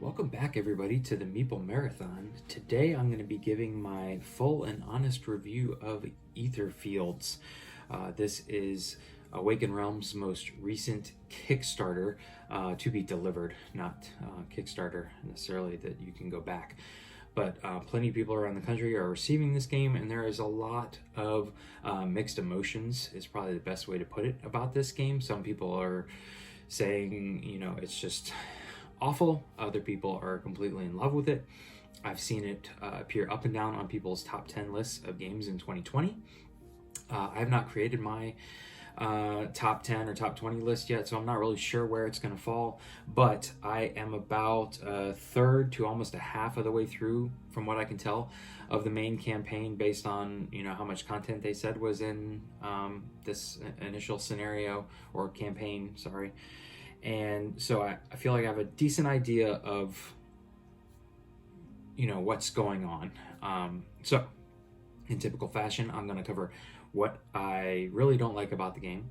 Welcome back, everybody, to the Meeple Marathon. Today I'm going to be giving my full and honest review of Etherfields. This is Awaken Realms' most recent Kickstarter to be delivered, not Kickstarter necessarily that you can go back. But plenty of people around the country are receiving this game, and there is a lot of mixed emotions, is probably the best way to put it, about this game. Some people are saying, it's just awful. Other people are completely in love with it. I've seen it appear up and down on people's top 10 lists of games in 2020. I have not created my top 10 or top 20 list yet, so I'm not really sure where it's going to fall, but I am about a third to almost a half of the way through, from what I can tell, of the main campaign based on how much content they said was in this initial scenario or campaign, sorry. And so I feel like I have a decent idea of what's going on. So in typical fashion, I'm going to cover what I really don't like about the game,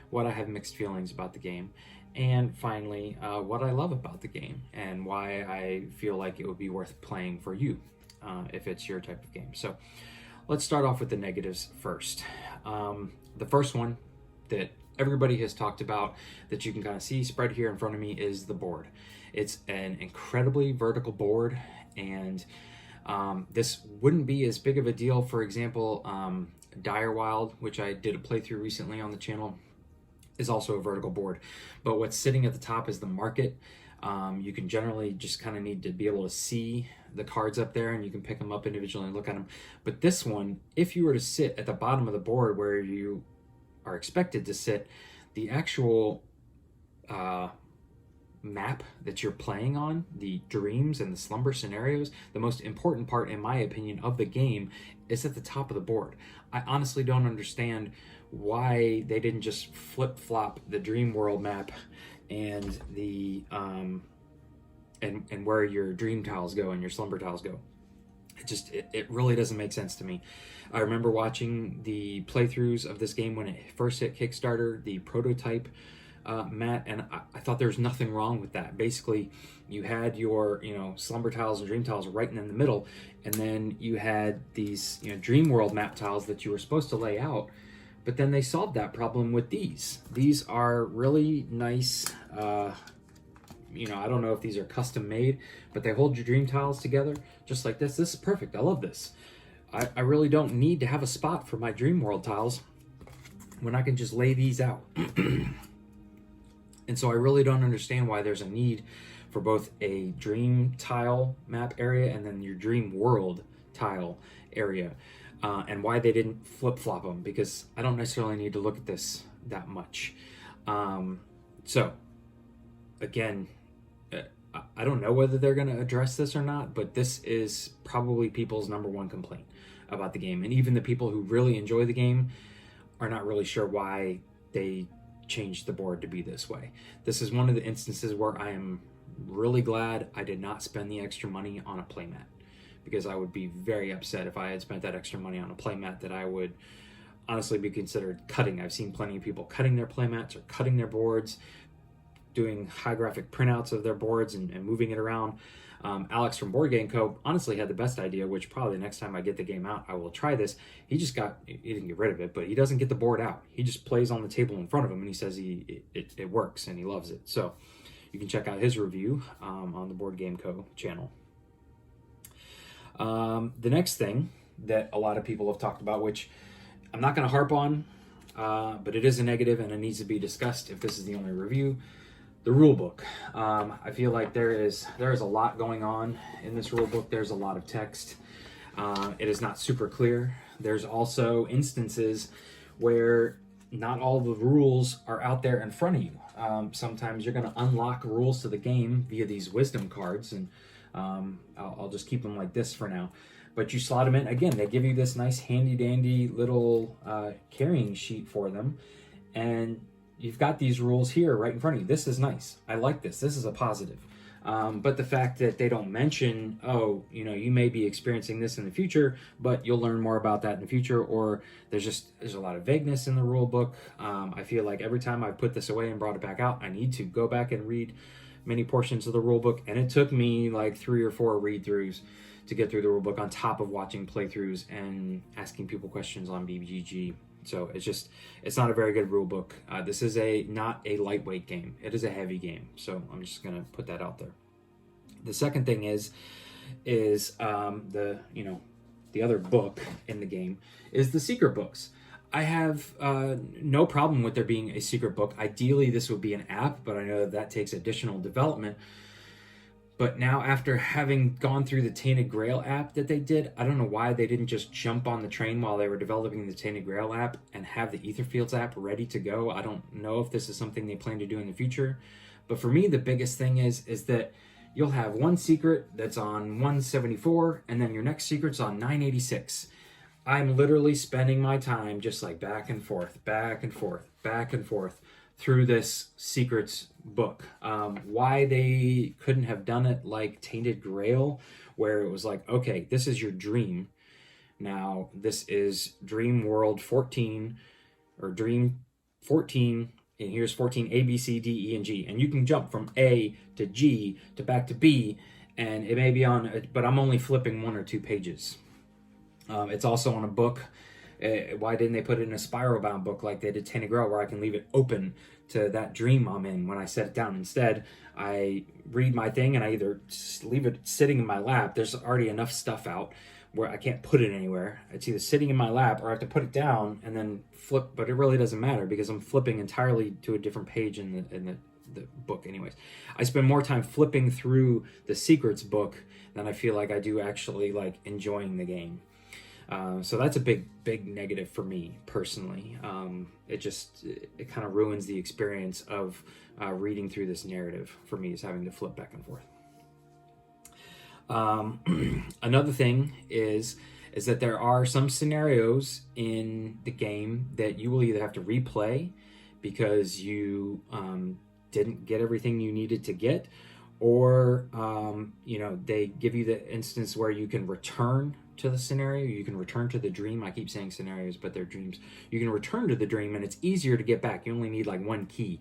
what I have mixed feelings about the game, and finally what I love about the game and why I feel like it would be worth playing for you if it's your type of game. So let's start off with the negatives first. The first one that everybody has talked about, that you can kind of see spread here in front of me, is the board. It's an incredibly vertical board, and this wouldn't be as big of a deal. For example, Wild, which I did a playthrough recently on the channel, is also a vertical board. But what's sitting at the top is the market. You can generally just kind of need to be able to see the cards up there, and you can pick them up individually and look at them. But this one, if you were to sit at the bottom of the board where you are expected to sit, the actual map that you're playing on, the dreams and the slumber scenarios, the most important part, in my opinion, of the game, is at the top of the board. I honestly don't understand why they didn't just flip-flop the dream world map and the and where your dream tiles go and your slumber tiles go. It really doesn't make sense to me. I remember watching the playthroughs of this game when it first hit Kickstarter, the prototype mat, and I thought there was nothing wrong with that. Basically, you had your slumber tiles and dream tiles right in the middle, and then you had these dream world map tiles that you were supposed to lay out. But then they solved that problem with these. These are really nice. I don't know if these are custom made, but they hold your dream tiles together just like this. This is perfect. I love this. I really don't need to have a spot for my dream world tiles when I can just lay these out. And so I really don't understand why there's a need for both a dream tile map area and then your dream world tile area, and why they didn't flip-flop them, because I don't necessarily need to look at this that much. So again, I don't know whether they're going to address this or not, but this is probably people's number one complaint about the game. And even the people who really enjoy the game are not really sure why they changed the board to be this way. This is one of the instances where I am really glad I did not spend the extra money on a playmat, because I would be very upset if I had spent that extra money on a playmat that I would honestly be considered cutting. I've seen plenty of people cutting their playmats or cutting their boards, doing high graphic printouts of their boards and moving it around. Alex from Board Game Co. honestly had the best idea, which probably the next time I get the game out, I will try this. He didn't get rid of it, but he doesn't get the board out. He just plays on the table in front of him, and he says it works and he loves it. So you can check out his review on the Board Game Co. channel. The next thing that a lot of people have talked about, which I'm not going to harp on, but it is a negative and it needs to be discussed if this is the only review. The rule book. I feel like there is a lot going on in this rule book. There's a lot of text. It is not super clear. There's also instances where not all the rules are out there in front of you. Sometimes you're going to unlock rules to the game via these wisdom cards, and I'll just keep them like this for now. But you slot them in. Again, they give you this nice handy-dandy little carrying sheet for them, and you've got these rules here right in front of you. This is nice. I like this. This is a positive. But the fact that they don't mention, you may be experiencing this in the future, but you'll learn more about that in the future, or there's a lot of vagueness in the rule book. I feel like every time I put this away and brought it back out, I need to go back and read many portions of the rulebook, and it took me like 3 or 4 read-throughs to get through the rulebook, on top of watching playthroughs and asking people questions on BBGG. So it's not a very good rulebook. This is not a lightweight game. It is a heavy game. So I'm just gonna put that out there. The second thing is the other book in the game is the secret books. I have no problem with there being a secret book. Ideally, this would be an app, but I know that takes additional development. But now, after having gone through the Tainted Grail app that they did, I don't know why they didn't just jump on the train while they were developing the Tainted Grail app and have the Etherfields app ready to go. I don't know if this is something they plan to do in the future. But for me, the biggest thing is that you'll have one secret that's on 174, and then your next secret's on 986. I'm literally spending my time just like back and forth, back and forth, back and forth through this secrets book. Why they couldn't have done it like Tainted Grail, where it was like, okay, this is your dream. Now, this is Dream World 14, or Dream 14, and here's 14 A, B, C, D, E, and G. And you can jump from A to G to back to B, and it may be on, but I'm only flipping 1 or 2 pages. It's also on a book. Why didn't they put it in a spiral bound book like they did Tainted Grail, where I can leave it open to that dream I'm in when I set it down? Instead, I read my thing and I either leave it sitting in my lap. There's already enough stuff out where I can't put it anywhere. It's either sitting in my lap or I have to put it down and then flip, but it really doesn't matter because I'm flipping entirely to a different page in the book anyways. I spend more time flipping through the secrets book than I feel like I do actually like enjoying the game. So that's a big negative for me personally. It kind of ruins the experience of reading through this narrative for me, is having to flip back and forth. Another thing is that there are some scenarios in the game that you will either have to replay because you didn't get everything you needed to get, or they give you the instance where you can return to the scenario, you can return to the dream. I keep saying scenarios, but they're dreams. You can return to the dream and it's easier to get back. You only need like 1 key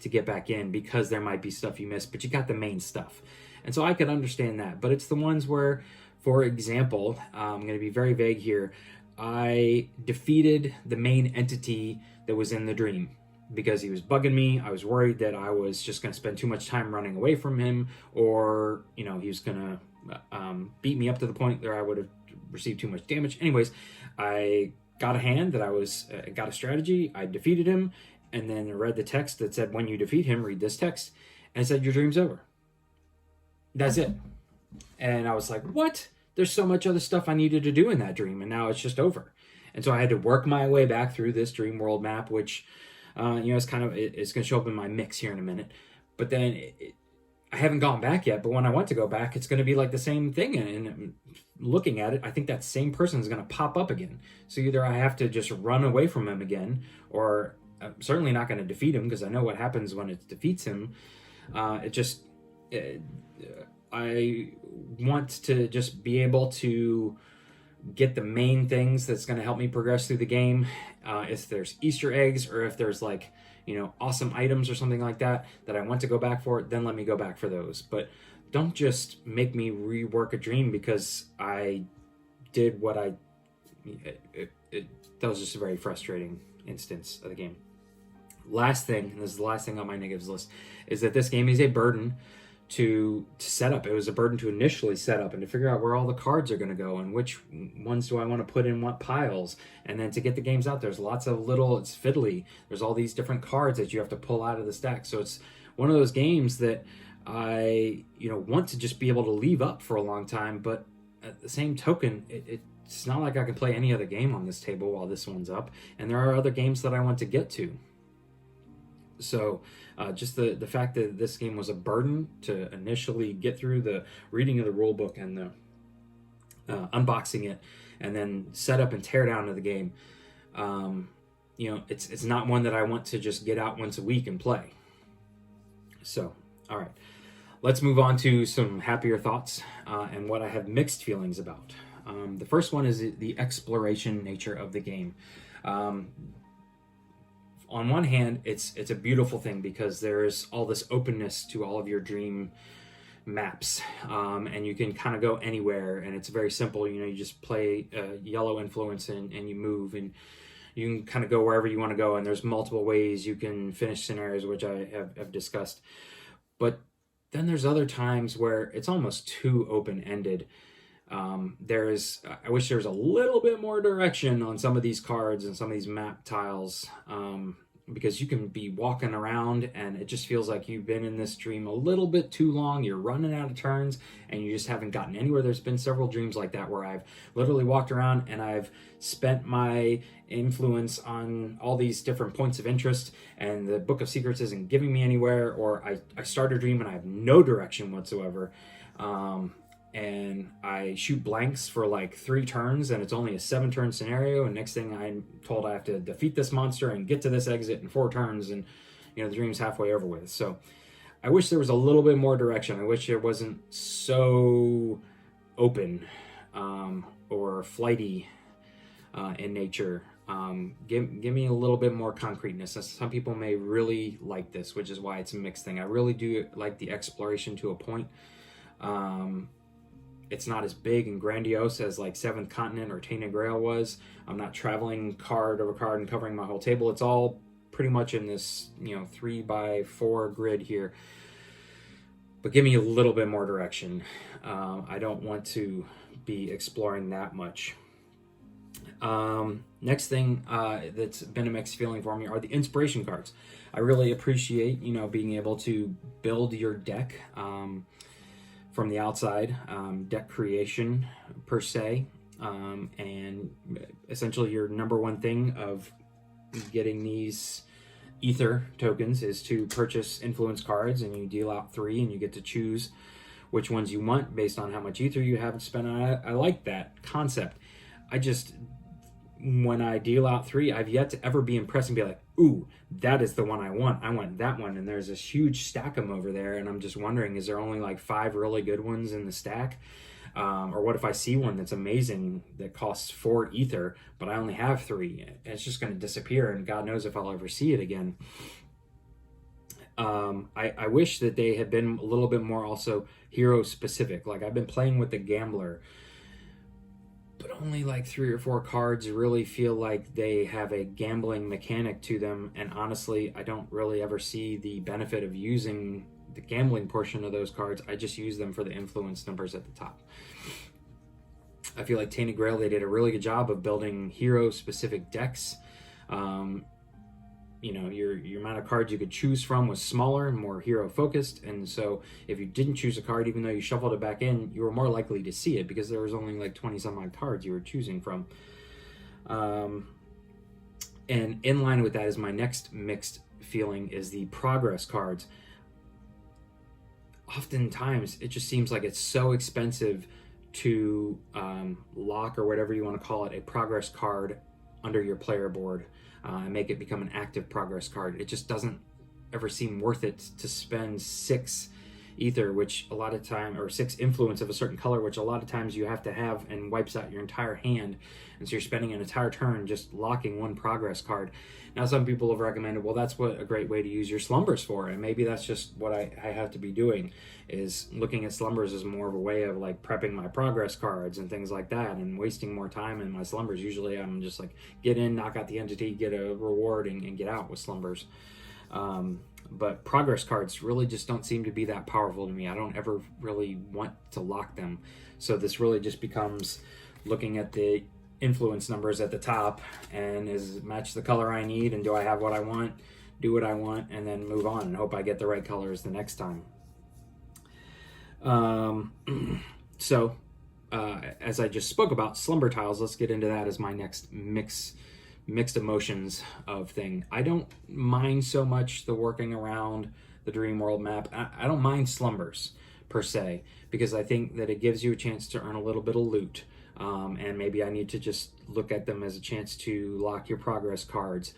to get back in because there might be stuff you missed, but you got the main stuff. And so I could understand that, but it's the ones where, for example, I'm going to be very vague here. I defeated the main entity that was in the dream because he was bugging me. I was worried that I was just going to spend too much time running away from him, or, he was going to beat me up to the point where I would have received too much damage. Anyways, I got a hand that I was, got a strategy. I defeated him, and then I read the text that said, when you defeat him, read this text. And it said, your dream's over. That's it. And I was like, what? There's so much other stuff I needed to do in that dream, and now it's just over. And so I had to work my way back through this dream world map, which, it's going to show up in my mix here in a minute. But then I haven't gone back yet, but when I want to go back, it's going to be like the same thing. And looking at it, I think that same person is going to pop up again. So either I have to just run away from him again, or I'm certainly not going to defeat him because I know what happens when it defeats him. I want to just be able to get the main things that's going to help me progress through the game. If there's Easter eggs, or if there's like, awesome items or something like that I want to go back for, then let me go back for those. But don't just make me rework a dream because I did what that was just a very frustrating instance of the game. Last thing, and this is the last thing on my negatives list, is that this game is a burden to set up. It was a burden to initially set up and to figure out where all the cards are going to go and which ones do I want to put in what piles. And then to get the games out, there's lots of it's fiddly. There's all these different cards that you have to pull out of the stack. So it's one of those games that I, want to just be able to leave up for a long time. But at the same token, it's not like I can play any other game on this table while this one's up. And there are other games that I want to get to. So just the fact that this game was a burden to initially get through the reading of the rule book and the unboxing it, and then set up and tear down of the game, it's not one that I want to just get out once a week and play. So, all right, let's move on to some happier thoughts and what I have mixed feelings about. The first one is the exploration nature of the game. on one hand, it's a beautiful thing because there's all this openness to all of your dream maps, and you can kind of go anywhere, and it's very simple. You just play yellow influence and you move, and you can kind of go wherever you want to go, and there's multiple ways you can finish scenarios, which I have discussed. But then there's other times where it's almost too open-ended. I wish there was a little bit more direction on some of these cards and some of these map tiles, because you can be walking around and it just feels like you've been in this dream a little bit too long. You're running out of turns and you just haven't gotten anywhere. There's been several dreams like that where I've literally walked around and I've spent my influence on all these different points of interest, and the Book of Secrets isn't giving me anywhere, or I start a dream and I have no direction whatsoever. And I shoot blanks for like 3 turns, and it's only a 7-turn scenario, and next thing I'm told I have to defeat this monster and get to this exit in 4 turns, and the dream's halfway over with. So I wish there was a little bit more direction. I wish it wasn't so open or flighty in nature. Give me a little bit more concreteness. Some people may really like this, which is why it's a mixed thing. I really do like the exploration to a point. It's not as big and grandiose as like Seventh Continent or Tainted Grail was. I'm not traveling card over card and covering my whole table. It's all pretty much in this 3x4 grid here. But give me a little bit more direction. I don't want to be exploring that much. Next thing that's been a mixed feeling for me are the inspiration cards. I really appreciate being able to build your deck from the outside, deck creation per se, and essentially your number one thing of getting these ether tokens is to purchase influence cards, and you deal out 3 and you get to choose which ones you want based on how much ether you have to spend on it. I like that concept. When I deal out 3, I've yet to ever be impressed and be like, ooh, that is the one I want. I want that one. And there's this huge stack of them over there. And I'm just wondering, is there only like 5 really good ones in the stack? Or what if I see one that's amazing that costs 4 ether, but I only have 3? It's just going to disappear, and God knows if I'll ever see it again. I wish that they had been a little bit more also hero specific. Like I've been playing with the Gambler, but only like 3 or 4 cards really feel like they have a gambling mechanic to them. And honestly, I don't really ever see the benefit of using the gambling portion of those cards. I just use them for the influence numbers at the top. I feel like Tainted Grail, they did a really good job of building hero specific decks. Your amount of cards you could choose from was smaller, more hero focused, and so if you didn't choose a card, even though you shuffled it back in, you were more likely to see it because there was only like 20 some odd cards you were choosing from. And in line with that is my next mixed feeling is the progress cards. Oftentimes it just seems like it's so expensive to lock, or whatever you want to call it, a progress card under your player board. And make it become an active progress card. It just doesn't ever seem worth it to spend 6 ether, which a lot of time, or 6 influence of a certain color, which a lot of times you have to have, and wipes out your entire hand. And so you're spending an entire turn just locking one progress card. Now some people have recommended, well, that's what a great way to use your slumbers for, and maybe that's just what I have to be doing, is looking at slumbers as more of a way of like prepping my progress cards and things like that, and wasting more time in my slumbers. Usually I'm just like, get in, knock out the entity, get a reward, and get out with slumbers. But progress cards really just don't seem to be that powerful to me. I don't ever really want to lock them. So this really just becomes looking at the influence numbers at the top, and is match the color I need, and do I have what I want, do what I want, and then move on and hope I get the right colors the next time. As I just spoke about slumber tiles, let's get into that as my next mixed emotions of thing. I don't mind so much the working around the dream world map. I don't mind slumbers per se, because I think that it gives you a chance to earn a little bit of loot. And maybe I need to just look at them as a chance to lock your progress cards.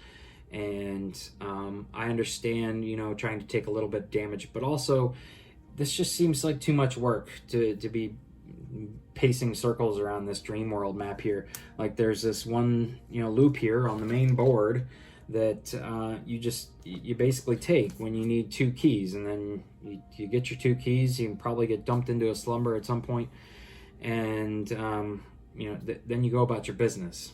And I understand, trying to take a little bit of damage, but also this just seems like too much work to be pacing circles around this dream world map here. Like there's this one, loop here on the main board that you basically take when you need 2 keys, and then you get your 2 keys. You can probably get dumped into a slumber at some point, and then you go about your business.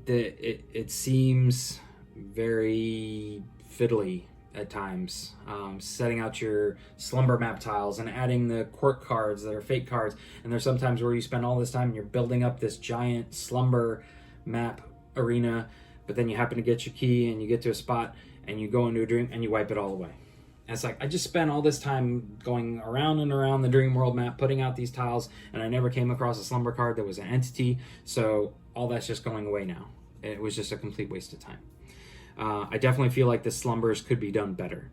It seems very fiddly at times, setting out your slumber map tiles and adding the quirk cards that are fake cards. And there's sometimes where you spend all this time and you're building up this giant slumber map arena, but then you happen to get your key and you get to a spot and you go into a dream and you wipe it all away. And it's like, I just spent all this time going around and around the dream world map, putting out these tiles, and I never came across a slumber card that was an entity, so all that's just going away now. It was just a complete waste of time. I definitely feel like the slumbers could be done better.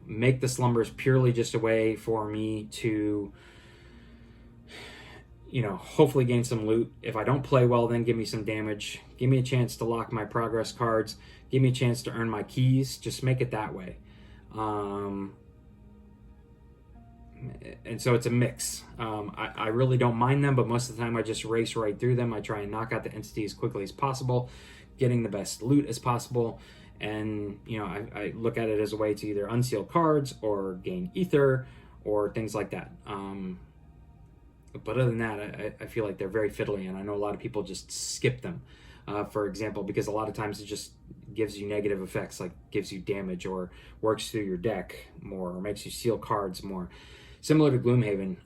Make the slumbers purely just a way for me to, hopefully gain some loot. If I don't play well, then give me some damage. Give me a chance to lock my progress cards. Give me a chance to earn my keys. Just make it that way. And so it's a mix. I really don't mind them, but most of the time I just race right through them. I try and knock out the entity as quickly as possible, getting the best loot as possible. And, I look at it as a way to either unseal cards or gain ether or things like that. But other than that, I feel like they're very fiddly, and I know a lot of people just skip them, for example, because a lot of times it just gives you negative effects, like gives you damage or works through your deck more or makes you seal cards more. Similar to Gloomhaven.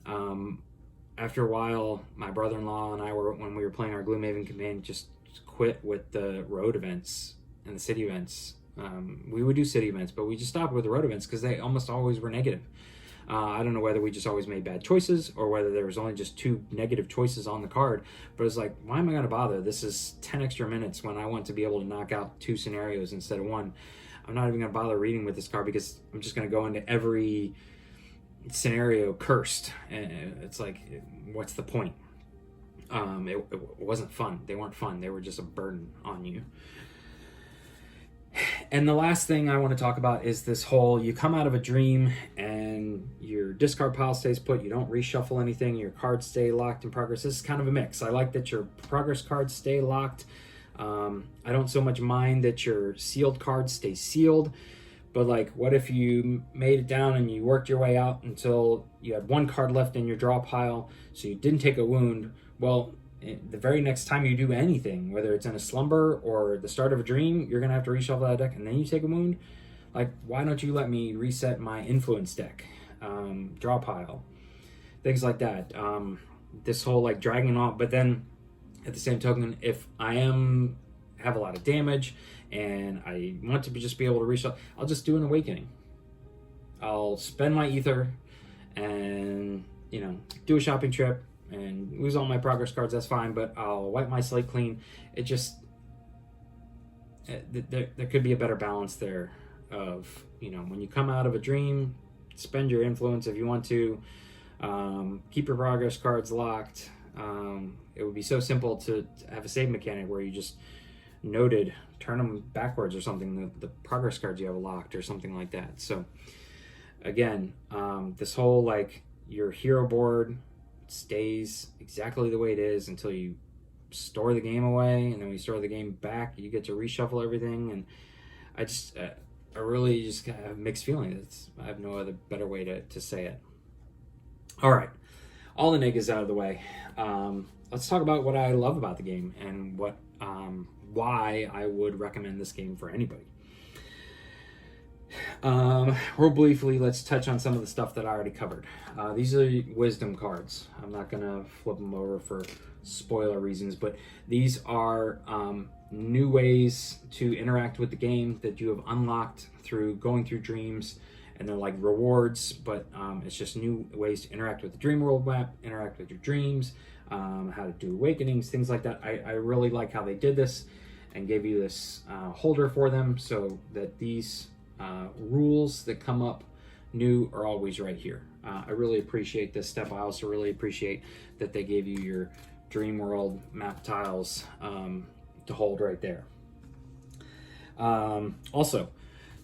After a while, my brother-in-law and I when we were playing our Gloomhaven campaign, just quit with the road events and the city events. We would do city events, but we just stopped with the road events because they almost always were negative. I don't know whether we just always made bad choices or whether there was only just 2 negative choices on the card, but it's like, why am I going to bother? This is 10 extra minutes when I want to be able to knock out 2 scenarios instead of 1. I'm not even going to bother reading with this card because I'm just going to go into every scenario cursed. And it's like, what's the point? It wasn't fun. They weren't fun. They were just a burden on you. And the last thing I want to talk about is this whole, you come out of a dream and your discard pile stays put, you don't reshuffle anything, your cards stay locked in progress. This is kind of a mix. I like that your progress cards stay locked. I don't so much mind that your sealed cards stay sealed, but like, what if you made it down and you worked your way out until you had 1 card left in your draw pile, so you didn't take a wound? Well, the very next time you do anything, whether it's in a slumber or the start of a dream, you're going to have to reshuffle that deck and then you take a wound. Like, why don't you let me reset my influence deck, draw pile, things like that. This whole like dragging off, but then at the same token, if I have a lot of damage and I want to just be able to reshuffle, I'll just do an awakening. I'll spend my ether and, do a shopping trip and lose all my progress cards, that's fine, but I'll wipe my slate clean. It just, there could be a better balance there of, when you come out of a dream, spend your influence if you want to, keep your progress cards locked. It would be so simple to have a save mechanic where you just turn them backwards or something, the progress cards you have locked or something like that. So again, this whole like your hero board stays exactly the way it is until you store the game away, and then when you store the game back, you get to reshuffle everything. And I really just have mixed feelings. I have no other better way to say it. All right, all the negatives out of the way. Let's talk about what I love about the game and why I would recommend this game for anybody. Real briefly, let's touch on some of the stuff that I already covered. These are wisdom cards. I'm not gonna flip them over for spoiler reasons, but these are new ways to interact with the game that you have unlocked through going through dreams, and they're like rewards, but it's just new ways to interact with the dream world map, interact with your dreams, how to do awakenings, things like that. I really like how they did this and gave you this holder for them so that these rules that come up new are always right here. I really appreciate this step. I also really appreciate that they gave you your dream world map tiles to hold right there. Also,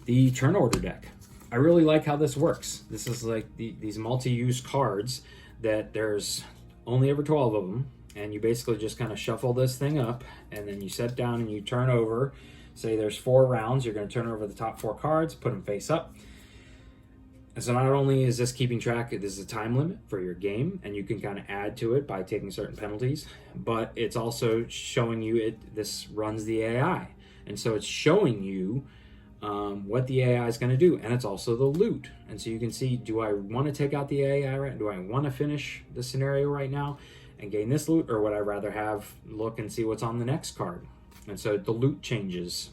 the turn order deck. I really like how this works. This is like these multi-use cards that there's only ever 12 of them, and you basically just kind of shuffle this thing up, and then you set down and you turn over. Say there's 4 rounds, you're going to turn over the top 4 cards, put them face up. And so not only is this keeping track, this is a time limit for your game, and you can kind of add to it by taking certain penalties, but it's also showing you this runs the AI. And so it's showing you what the AI is going to do, and it's also the loot. And so you can see, do I want to take out the AI right? Do I want to finish the scenario right now and gain this loot, or would I rather have look and see what's on the next card? And so the loot changes.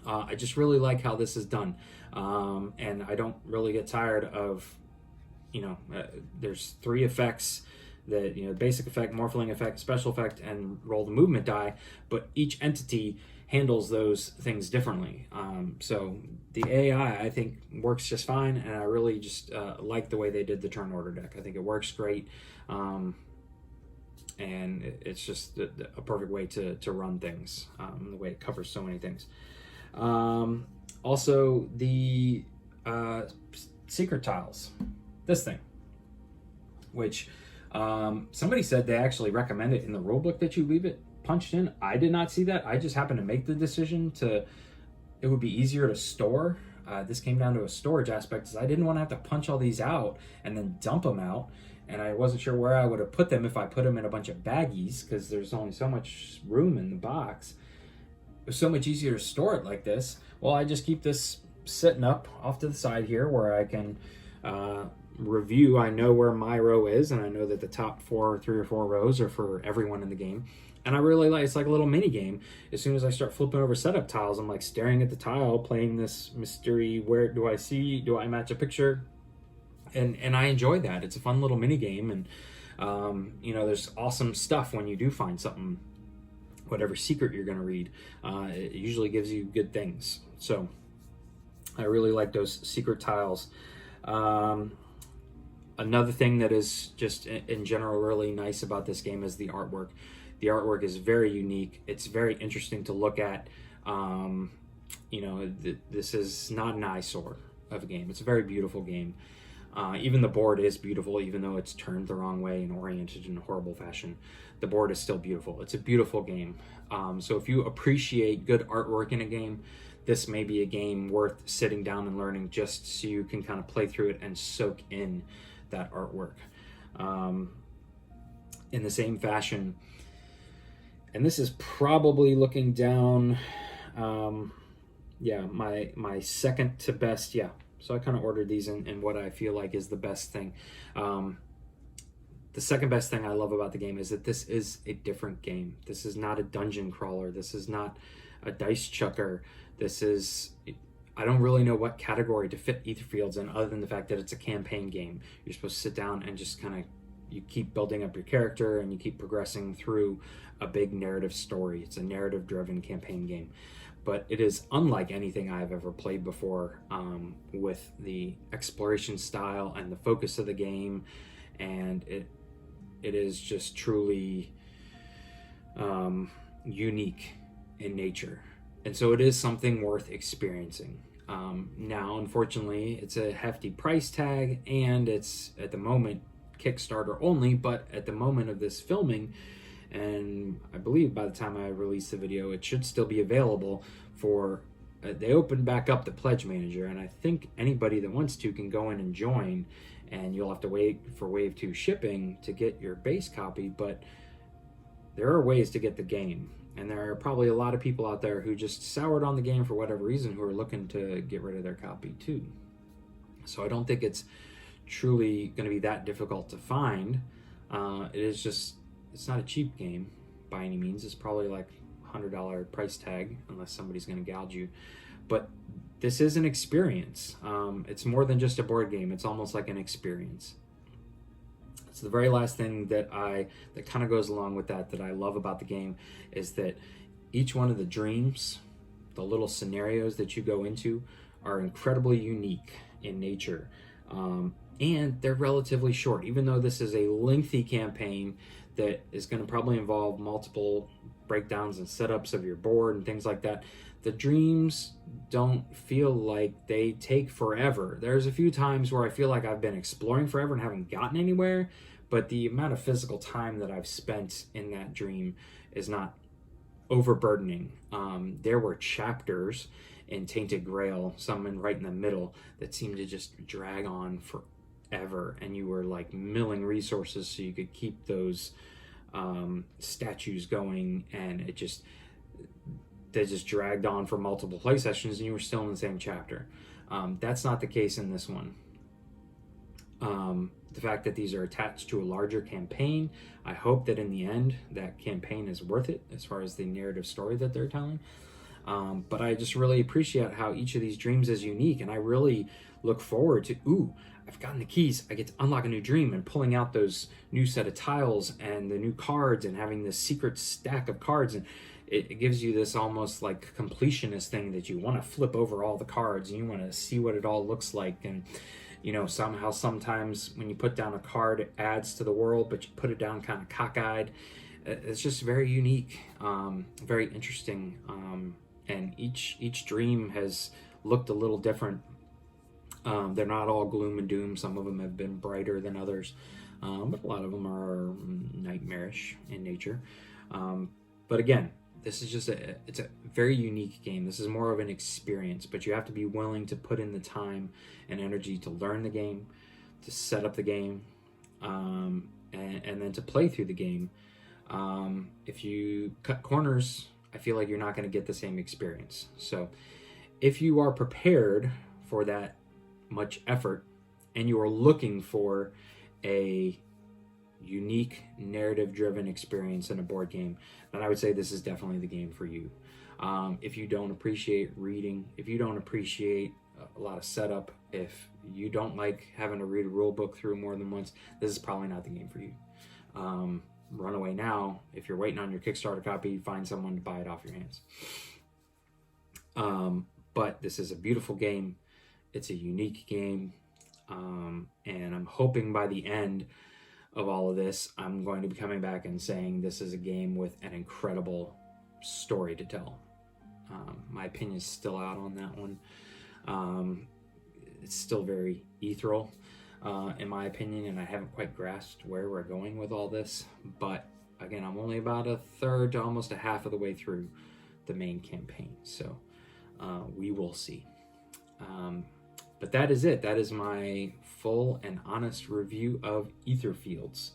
I just really like how this is done, and I don't really get tired of, there's 3 effects that, basic effect, morphling effect, special effect, and roll the movement die, but each entity handles those things differently. So the AI, I think, works just fine, and I really just like the way they did the turn order deck. I think it works great, and it's just a perfect way to run things, the way it covers so many things. Also, the secret tiles, this thing, which somebody said they actually recommend it in the rulebook that you leave it punched in. I did not see that. I just happened to make the decision it would be easier to store. This came down to a storage aspect, is I didn't want to have to punch all these out and then dump them out, and I wasn't sure where I would have put them if I put them in a bunch of baggies, because there's only so much room in the box. It was so much easier to store it like this. Well, I just keep this sitting up off to the side here where I can review. I know where my row is, and I know that the top 3 or 4 rows are for everyone in the game. And I really like, it's like a little mini game. As soon as I start flipping over setup tiles, I'm like staring at the tile, playing this mystery, where do I match a picture? And I enjoy that. It's a fun little mini game, and there's awesome stuff when you do find something, whatever secret you're going to read. It usually gives you good things. So I really like those secret tiles. Another thing that is just in general really nice about this game is the artwork. The artwork is very unique. It's very interesting to look at. This is not an eyesore of a game. It's a very beautiful game. Even the board is beautiful, even though it's turned the wrong way and oriented in a horrible fashion. The board is still beautiful. It's a beautiful game. So if you appreciate good artwork in a game, this may be a game worth sitting down and learning, just so you can kind of play through it and soak in that artwork. In the same fashion, and this is probably looking down, my second to best, so I kind of ordered these in what I feel like is the best thing. The second best thing I love about the game is that this is a different game. This is not a dungeon crawler. This is not a dice chucker. I don't really know what category to fit Etherfields in, other than the fact that it's a campaign game. You're supposed to sit down and just you keep building up your character, and you keep progressing through a big narrative story. It's a narrative-driven campaign game. But it is unlike anything I've ever played before, with the exploration style and the focus of the game, and it is just truly unique in nature. And so it is something worth experiencing. Now, unfortunately, it's a hefty price tag, and it's, at the moment, Kickstarter only, but at the moment of this filming, and I believe by the time I release the video, it should still be available for, they opened back up the Pledge Manager, and I think anybody that wants to can go in and join, and you'll have to wait for Wave 2 shipping to get your base copy, but there are ways to get the game, and there are probably a lot of people out there who just soured on the game for whatever reason, who are looking to get rid of their copy too. So I don't think it's truly going to be that difficult to find. It's not a cheap game by any means. It's probably like $100 price tag, unless somebody's going to gouge you. But this is an experience. It's more than just a board game. It's almost like an experience. So the very last thing that kind of goes along with that I love about the game is that each one of the dreams, the little scenarios that you go into, are incredibly unique in nature. And they're relatively short. Even though this is a lengthy campaign that is going to probably involve multiple breakdowns and setups of your board and things like that, the dreams don't feel like they take forever. There's a few times where I feel like I've been exploring forever and haven't gotten anywhere, but the amount of physical time that I've spent in that dream is not overburdening. There were chapters in Tainted Grail, some right in the middle, that seemed to just drag on forever, and you were like milling resources so you could keep those statues going, and they just dragged on for multiple play sessions, and you were still in the same chapter. That's not the case in this one. The fact that these are attached to a larger campaign, I hope that in the end that campaign is worth it as far as the narrative story that they're telling. But I just really appreciate how each of these dreams is unique, and I really look forward to, I've gotten the keys, I get to unlock a new dream, and pulling out those new set of tiles and the new cards and having this secret stack of cards, and it gives you this almost like completionist thing that you want to flip over all the cards and you want to see what it all looks like. And you know, somehow sometimes when you put down a card, it adds to the world, but you put it down kind of cockeyed. It's just very unique, very interesting, and each dream has looked a little different. They're not all gloom and doom. Some of them have been brighter than others, but a lot of them are nightmarish in nature. But again, this is just it's a very unique game. This is more of an experience, but you have to be willing to put in the time and energy to learn the game, to set up the game, and then to play through the game. If you cut corners, I feel like you're not going to get the same experience. So if you are prepared for that much effort and you are looking for a unique narrative-driven experience in a board game, then I would say this is definitely the game for you. If you don't appreciate reading, if you don't appreciate a lot of setup, if you don't like having to read a rule book through more than once, this is probably not the game for you. Run away now. If you're waiting on your Kickstarter copy, find someone to buy it off your hands. But this is a beautiful game. It's a unique game. And I'm hoping by the end of all of this, I'm going to be coming back and saying this is a game with an incredible story to tell. My opinion is still out on that one. It's still very ethereal, in my opinion, and I haven't quite grasped where we're going with all this. But again, I'm only about a third to almost a half of the way through the main campaign, so we will see. But that is it. That is my full and honest review of Etherfields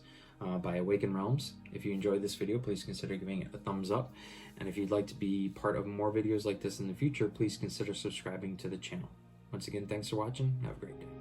by Awaken Realms. If you enjoyed this video, please consider giving it a thumbs up. And if you'd like to be part of more videos like this in the future, please consider subscribing to the channel. Once again, thanks for watching. Have a great day.